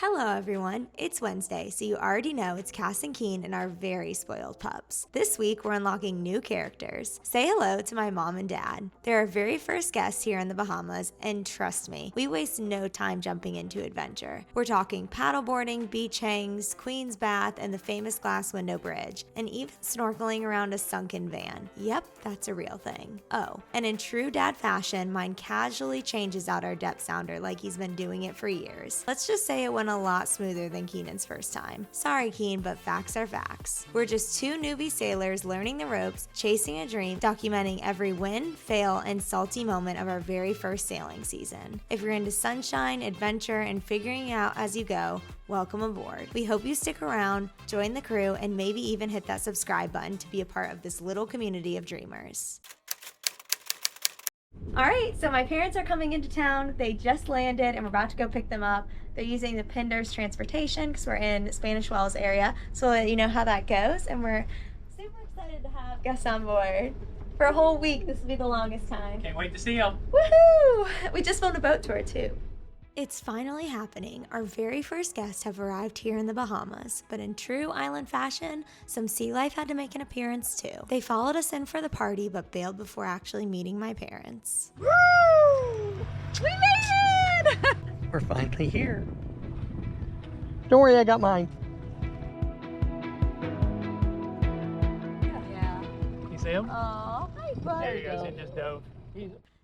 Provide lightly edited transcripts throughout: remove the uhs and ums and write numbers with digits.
Hello everyone, it's Wednesday, so you already know it's Cass and Keen and our very spoiled pups. This week we're unlocking new characters. Say hello to my mom and dad. They're our very first guests here in the Bahamas, and trust me, we waste no time jumping into adventure. We're talking paddleboarding, beach hangs, Queen's Bath, and the famous glass window bridge, and even snorkeling around a sunken van. Yep, that's a real thing. Oh, and in true dad fashion, mine casually changes out our depth sounder like he's been doing it for years. Let's just say it went a lot smoother than Keenan's first time. Sorry, Keen, but facts are facts. We're just two newbie sailors learning the ropes, chasing a dream, documenting every win, fail, and salty moment of our very first sailing season. If you're into sunshine, adventure, and figuring it out as you go, welcome aboard. We hope you stick around, join the crew, and maybe even hit that subscribe button to be a part of this little community of dreamers. All right, so my parents are coming into town. They just landed and we're about to go pick them up. They're using the Penders transportation because we're in Spanish Wells area. So we'll let you know how that goes. And we're super excited to have guests on board. For a whole week, this will be the longest time. Can't wait to see them. Woohoo! We just filmed a boat tour too. It's finally happening. Our very first guests have arrived here in the Bahamas, but in true island fashion, some sea life had to make an appearance too. They followed us in for the party, but bailed before actually meeting my parents. Woo! We made it! We're finally here. Don't worry, I got mine. Yeah. You see him? Aw, hi bud. There he goes. He just dove.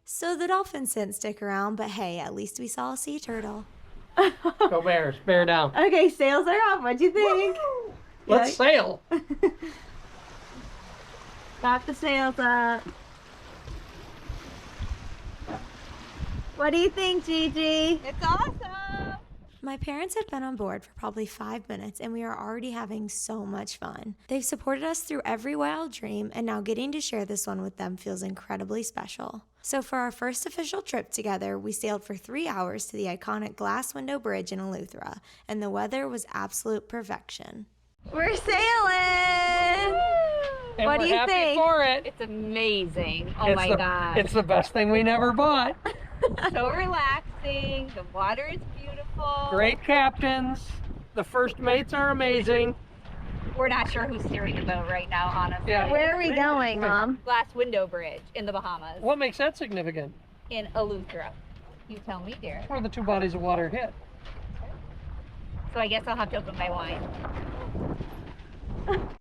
So the dolphins didn't stick around, but hey, at least we saw a sea turtle. Go bears. Bear down. Okay, sails are off. What'd you think? Let's sail. Got the sails up. What do you think, Gigi? It's awesome! My parents had been on board for probably 5 minutes and we are already having so much fun. They've supported us through every wild dream and now getting to share this one with them feels incredibly special. So for our first official trip together, we sailed for 3 hours to the iconic glass window bridge in Eleuthera, and the weather was absolute perfection. We're sailing! And What do you happy think? for it. It's amazing. Oh my god. It's the best thing we never bought. So relaxing. The water is beautiful. Great captains. The first mates are amazing. We're not sure who's steering the boat right now, honestly. Yeah. Where are we going, Mom? Glass window bridge in the Bahamas. What makes that significant? In Eleuthera. You tell me, dear. Where the two bodies of water hit. So I guess I'll have to open my wine.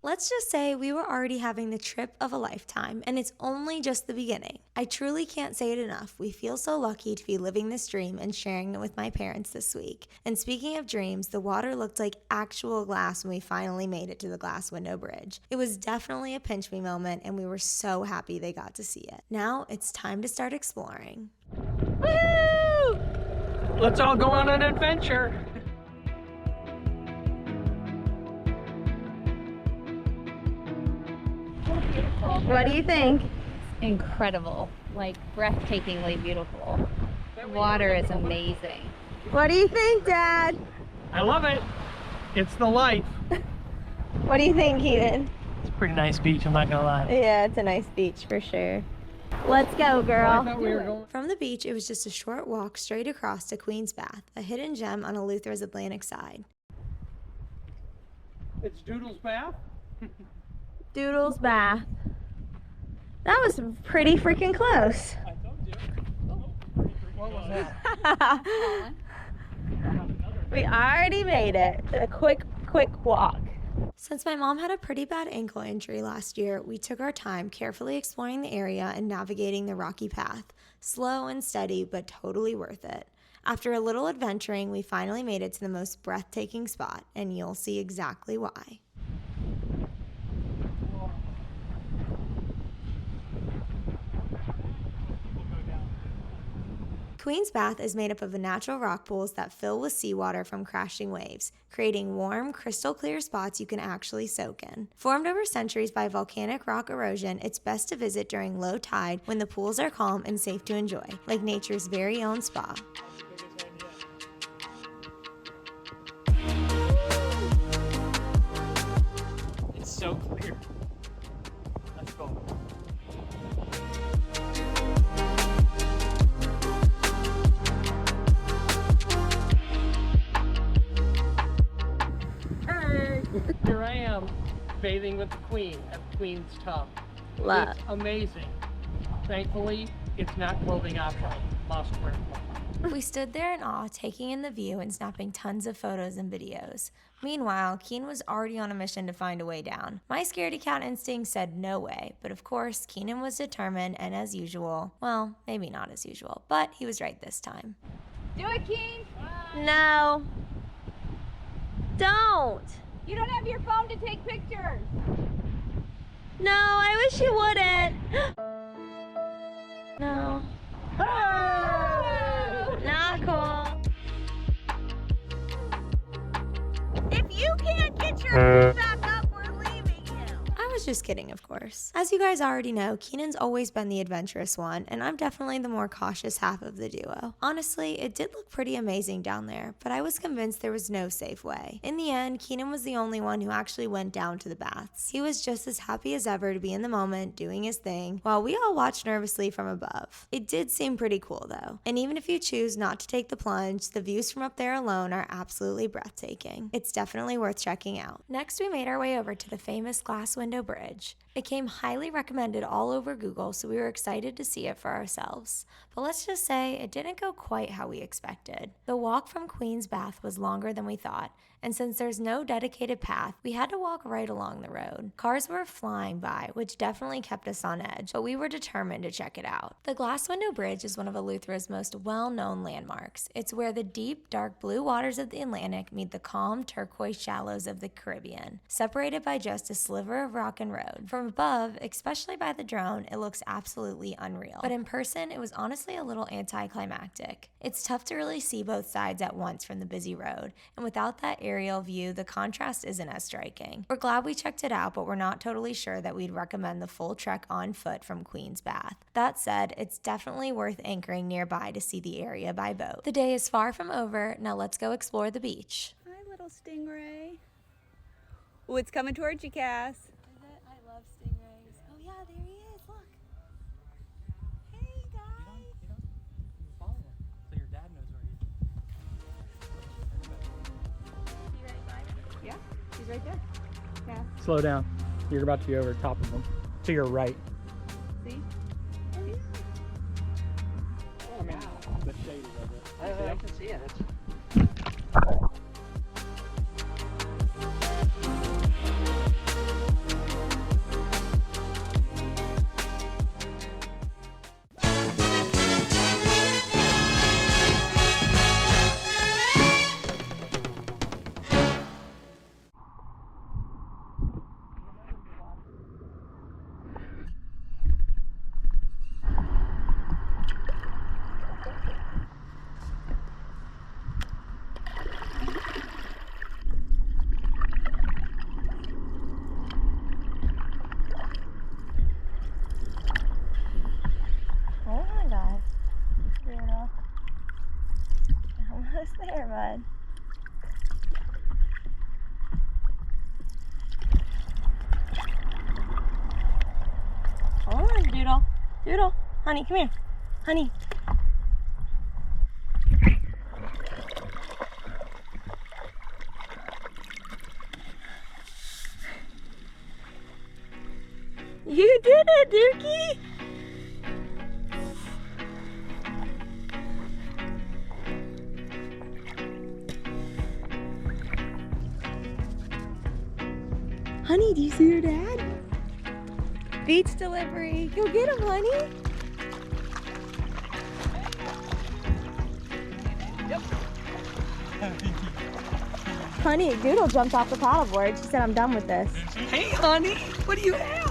Let's just say we were already having the trip of a lifetime, and it's only just the beginning. I truly can't say it enough. We feel so lucky to be living this dream and sharing it with my parents this week. And speaking of dreams, the water looked like actual glass when we finally made it to the glass window bridge. It was definitely a pinch me moment, and we were so happy they got to see it. Now it's time to start exploring. Woo! Let's all go on an adventure. What do you think? Incredible. Like breathtakingly beautiful. The water is amazing. What do you think, Dad? I love it. It's the life. What do you think, Keaton? It's a pretty nice beach, I'm not gonna lie. Yeah, it's a nice beach for sure. Let's go, I girl. thought we were going. From the beach, it was just a short walk straight across to Queen's Bath, a hidden gem on Eleuthera's Atlantic side. It's Doodle's Bath. Doodle's Bath. That was pretty freaking close. I told you. What was that? We already made it. A quick walk. Since my mom had a pretty bad ankle injury last year, we took our time carefully exploring the area and navigating the rocky path. Slow and steady, but totally worth it. After a little adventuring, we finally made it to the most breathtaking spot, and you'll see exactly why. Queen's Bath is made up of natural rock pools that fill with seawater from crashing waves, creating warm, crystal clear spots you can actually soak in. Formed over centuries by volcanic rock erosion, it's best to visit during low tide when the pools are calm and safe to enjoy, like nature's very own spa. It's so clear. Let's go. Here I am, bathing with the Queen at the Queen's tub. Love. It's amazing. Thankfully, it's not clothing optional. Must wear clothes. We stood there in awe, taking in the view and snapping tons of photos and videos. Meanwhile, Keen was already on a mission to find a way down. My scaredy cat instinct said no way, but of course, Keenan was determined and as usual, well, maybe not as usual, but he was right this time. Do it, Keen. No. Don't. You don't have your phone to take pictures. No, I wish you wouldn't. No. Not cool. If you can't get your back up, we're leaving you. I was just kidding, of course. As you guys already know, Keenan's always been the adventurous one, and I'm definitely the more cautious half of the duo. Honestly, it did look pretty amazing down there, but I was convinced there was no safe way. In the end, Keenan was the only one who actually went down to the baths. He was just as happy as ever to be in the moment, doing his thing, while we all watched nervously from above. It did seem pretty cool though, and even if you choose not to take the plunge, the views from up there alone are absolutely breathtaking. It's definitely worth checking out. Next, we made our way over to the famous glass window bridge. It came highly recommended all over Google, so we were excited to see it for ourselves. But let's just say it didn't go quite how we expected. The walk from Queen's Bath was longer than we thought, and since there's no dedicated path, we had to walk right along the road. Cars were flying by, which definitely kept us on edge, but we were determined to check it out. The Glass Window Bridge is one of Eleuthera's most well-known landmarks. It's where the deep, dark blue waters of the Atlantic meet the calm, turquoise shallows of the Caribbean, separated by just a sliver of rock and road. From above, especially by the drone, it looks absolutely unreal. But in person, it was honestly a little anticlimactic. It's tough to really see both sides at once from the busy road, and without that aerial view, the contrast isn't as striking. We're glad we checked it out, but we're not totally sure that we'd recommend the full trek on foot from Queen's Bath. That said, it's definitely worth anchoring nearby to see the area by boat. The day is far from over, now let's go explore the beach. Hi, little stingray. Oh, it's coming towards you, Cass. I love stingrays. Oh yeah, there he is, look. Hey guys. You don't follow him, so your dad knows where he is. Yeah, he's right there. Yeah, Slow down. You're about to be over top of him. To your right. see? I mean, the shade is over it. I can see it. Oh my god. Brutal. Almost there, bud. Come on, Doodle. Doodle. Honey, come here. Honey. You did it, Dookie! Honey, do you see your dad? Beach delivery. Go get him, honey. Honey, Doodle jumped off the paddleboard. She said, I'm done with this. Hey, honey, what do you have?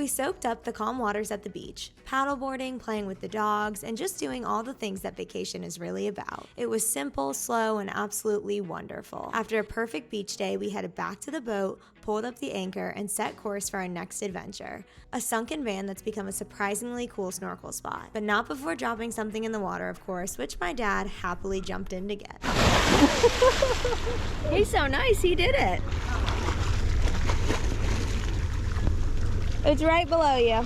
We soaked up the calm waters at the beach, paddleboarding, playing with the dogs, and just doing all the things that vacation is really about. It was simple, slow, and absolutely wonderful. After a perfect beach day, we headed back to the boat, pulled up the anchor, and set course for our next adventure, a sunken van that's become a surprisingly cool snorkel spot. But not before dropping something in the water, of course, which my dad happily jumped in to get. He's so nice, he did it. It's right below you.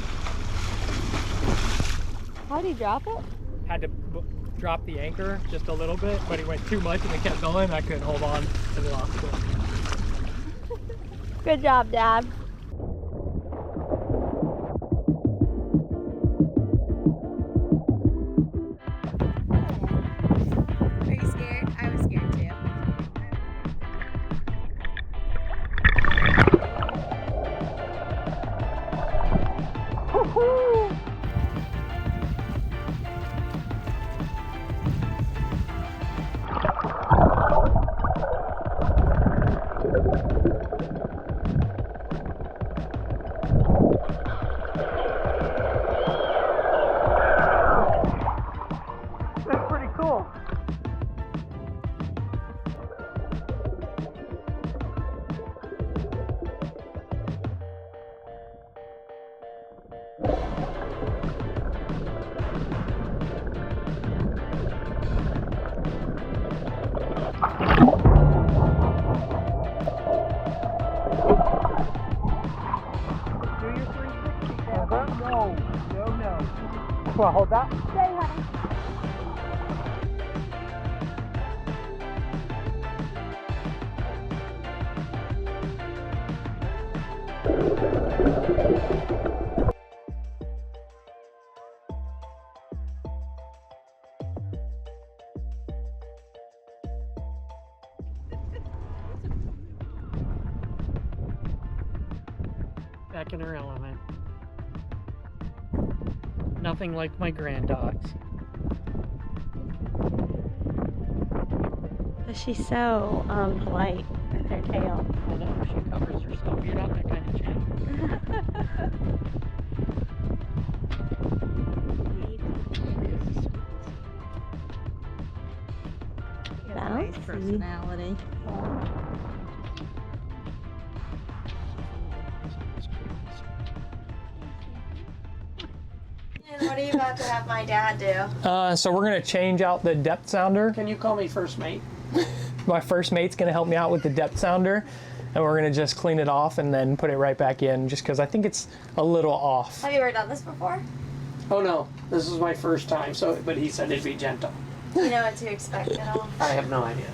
How'd he drop it? Had to drop the anchor just a little bit, but he went too much and it kept going. I couldn't hold on and lost it. Good job, Dad. Are you scared? I was scared too. That's pretty cool. Come on, hold that. Stay, honey. Back in her element. Nothing like my grand dogs. She's so polite with her tail. I know, she covers herself. You're not that kind of champ. Nice personality. And what are you about to have my dad do? So we're gonna change out the depth sounder. Can you call me first mate? My first mate's gonna help me out with the depth sounder, and we're gonna just clean it off and then put it right back in, just because I think it's a little off. Have you ever done this before? Oh no, this is my first time. But he said it'd be gentle. Do you know what to expect at all? I have no idea.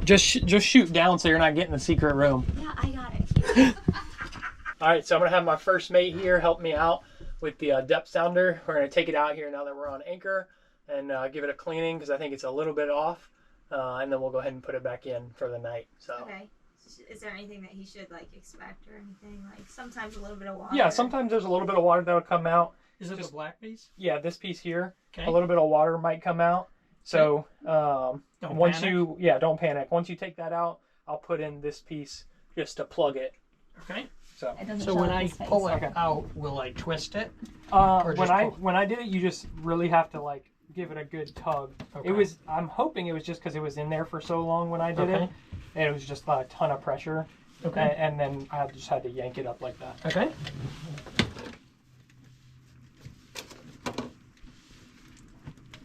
Just shoot down so you're not getting the secret room. Yeah, I got it. All right, so I'm gonna have my first mate here help me out with the depth sounder. We're gonna take it out here now that we're on anchor and give it a cleaning because I think it's a little bit off, and then we'll go ahead and put it back in for the night. So. Okay. Is there anything that he should like expect or anything? Like sometimes a little bit of water. Yeah, sometimes there's a little bit of water that'll come out. Is it the black piece? Yeah, this piece here. Okay. A little bit of water might come out. So Don't panic. Once you take that out, I'll put in this piece just to plug it. Okay. So So when I pull it out, will I twist it? when I did it, you just really have to like give it a good tug. Okay. I'm hoping it was just because it was in there for so long when I did it, and it was just a ton of pressure. Okay. And then I just had to yank it up like that. Okay.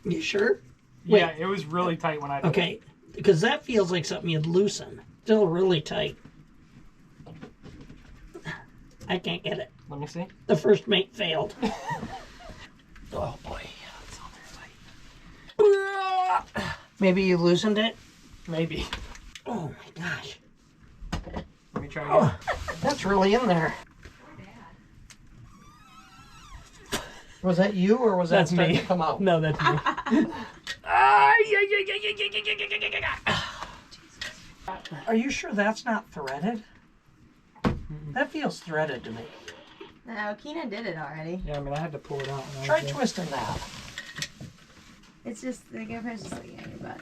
You sure? Wait. Yeah, it was really tight when I did it. Okay, because that feels like something you'd loosen. Still really tight. I can't get it. Let me see. The first mate failed. Oh boy, it's all very tight. Maybe you loosened it? Maybe. Oh my gosh. Let me try again. Oh, that's really in there. Was that you or was That's that starting me. to come out? No, that's me. Are you sure that's not threaded? That feels threaded to me. No, Keenan did it already. Yeah, I mean, I had to pull it out. Try twisting that. It's just the GoPro's just looking at your butt.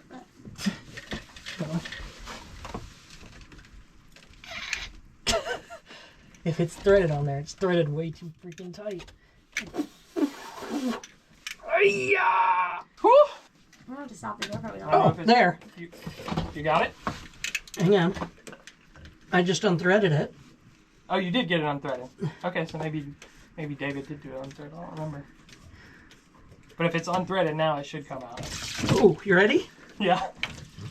But... If it's threaded on there, it's threaded way too freaking tight. Ay-ya! Whew! I'm gonna have to stop the door probably. Oh, there. You got it? Hang on. I just unthreaded it. Oh, you did get it unthreaded. Okay, so maybe David did do it unthreaded. I don't remember. But if it's unthreaded now, it should come out. Ooh, you ready? Yeah.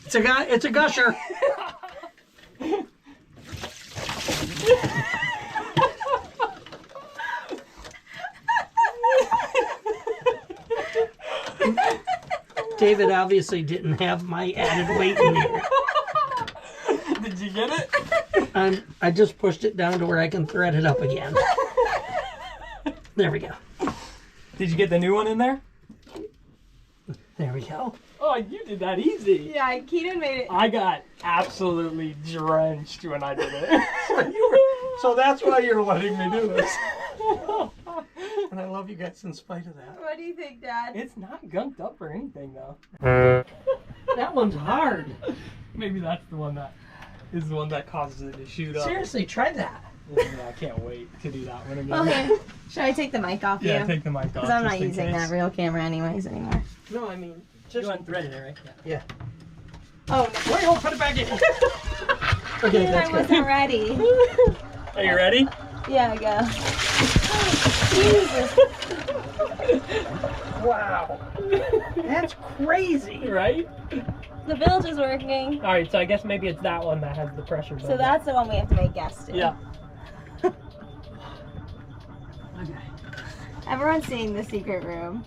It's a gusher. David obviously didn't have my added weight in here. Did you get it? I just pushed it down to where I can thread it up again. There we go. Did you get the new one in there? There we go. Oh, you did that easy. Yeah, Keenan made it. I got absolutely drenched when I did it. So that's why you're letting me do this. And I love you guys in spite of that. What do you think, Dad? It's not gunked up or anything, though. That one's hard. Maybe that's the one that is the one that causes it to shoot up. Seriously, try that. Yeah, I can't wait to do that one again. Okay. Should I take the mic off Yeah, you? take the mic off. Because I'm not just in using case. that real camera anyways anymore. No, I mean, You just... unthreaded it, right? Yeah. Oh, Wait, hold, put it back in. Okay, I that's good. wasn't ready. Are you ready? Yeah, go. Jesus. Wow. That's crazy. Right? The bilge is working. All right, so I guess maybe it's that one that has the pressure. So that's the one we have to make guess to. Yeah. Okay. Everyone's seeing the secret room.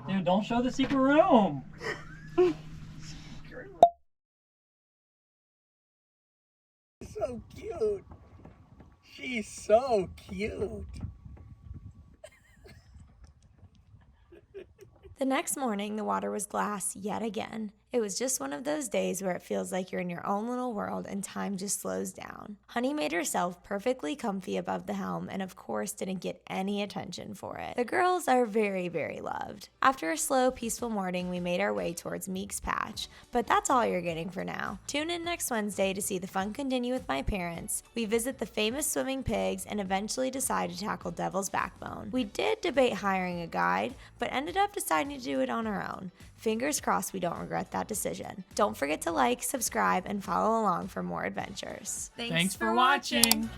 Dude, don't show the secret room. So cute. She's so cute. The next morning, the water was glass yet again. It was just one of those days where it feels like you're in your own little world and time just slows down. Honey made herself perfectly comfy above the helm and of course didn't get any attention for it. The girls are very, very loved. After a slow, peaceful morning, we made our way towards Meek's Patch, but that's all you're getting for now. Tune in next Wednesday to see the fun continue with my parents. We visit the famous swimming pigs and eventually decide to tackle Devil's Backbone. We did debate hiring a guide, but ended up deciding to do it on our own. Fingers crossed we don't regret that decision. Don't forget to like, subscribe, and follow along for more adventures. Thanks for watching.